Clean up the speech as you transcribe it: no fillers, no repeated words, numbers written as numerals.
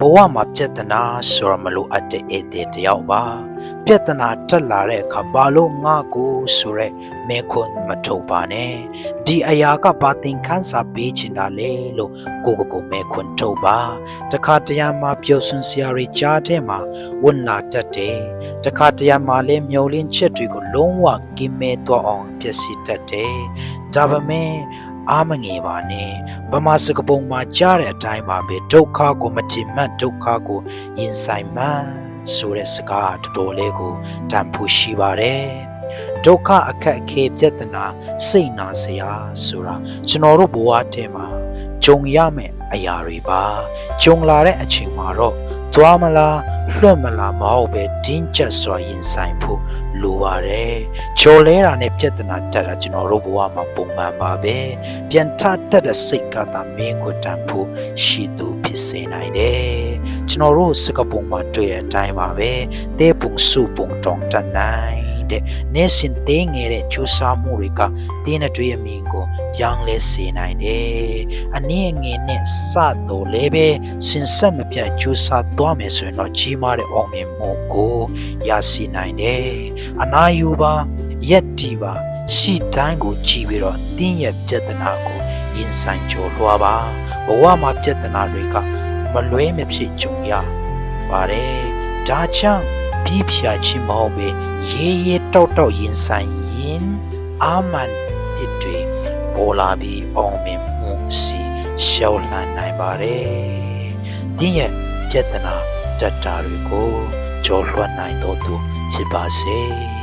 ဘဝမှာပြဿနာဆိုရမလို့အပ်တဲ့ဧည့်သည်တယောက်ပါပြဿနာတက်လာတဲ့အခါဘာလို့ငါကိုဆိုရဲမဲခွန်းမထုတ်ပါနဲ့ဒီအရာကဘာသင်ခန်းစာပေးချင်တာလဲလို့ကိုမဲခွန်းထုတ်ပါတခါတရံမှာပျော်ရွှင်စရာတွေကြားထဲမှာဝန်လာတတ်တယ်တခါတရံမှာလည်းမျောလင်းချက်တွေကိုလုံးဝကင်းမဲ့သွားအောင်ပြည့်စည်တတ်တယ်ဒါပေမဲ့အားမငယ်ပါနဲ့ဗမာစကားပုံမှာကြားတဲ့အတိုင်းပါပဲဒုက္ခကိုမထင်မှတ်ဒုက္ခကိုရင်ဆိုင်မှန်းဆိုတဲ့စကားတော်တော်လေးကိုတန်ဖိုးရှိပါတယ်ဒုက္ခအခက်အခဲပြဿနာစိတ်နာစရာဆိုတာကျွန်တော်တို့ဘဝထဲမှာကြုံရမယ့်အရာတွေပါကြုံလာတဲ့အချိန်မှာတော့သွားမလားလွတ်မလားမဟုတ်ပဲတင်းကျပ်စွာရင်ဆိုင်ဖို့လိုပါတယ်ကြော်လဲတာနဲ့ပြဿနာတက်တာကျွန်တော်တို့ဘဝမှာပုံမှန်ပါပဲပြန်ထတက်တဲ့စိတ်ကသာမင်းကိုတန်ဖို့ရှိသူဖြစ်စေနိုင်တယ်ကျွန်တော်တို့စကားပုံမှာတွေ့တဲ့အတိုင်းပါပဲတဲပုံစုပုံတောင်တနိုင်တဲ့နေစင်သေးငယ်တဲ့ကြိုးစားမှုတွေကတင်းနဲ့တွေ့ရမင်းကိုပြောင်းလဲစေနိုင်တယ်အနည်းငယ်နဲ့စတော့လည်းပဲစင်ဆက်မပြတ်ကြိုးစားသွားမယ်ဆိုရင်တော့ကြီးမားတဲ့အောင်မြင်မှုကိုရရှိနိုင်တယ်အနာယူပါရက်တီပါရှိတိုင်းကိုကြည့်ပြီးတော့တင်းရဲ့ပြဿနာကိုရင်ဆိုင်ကျော်လွှားပါဘဝမှာပြဿနာတွေကမလွဲမဖြစ်ကြုံရပါတယ်ဒါကြောင့်ပြီးဖြာခြင်းမဟုတ်ပဲရေတောက်ရင်ဆိုင်ရင်အာမန်တိတွေပေါ်လာပြီးအောင်မြင်မှုစီရှောက်လှမ်းနိုင်ပါတယ်တင်းရဲ့ပြဿနာတတ်တာတွေကိုကျော်လွှတ်နိုင်တော်သူဖြစ်ပါစေ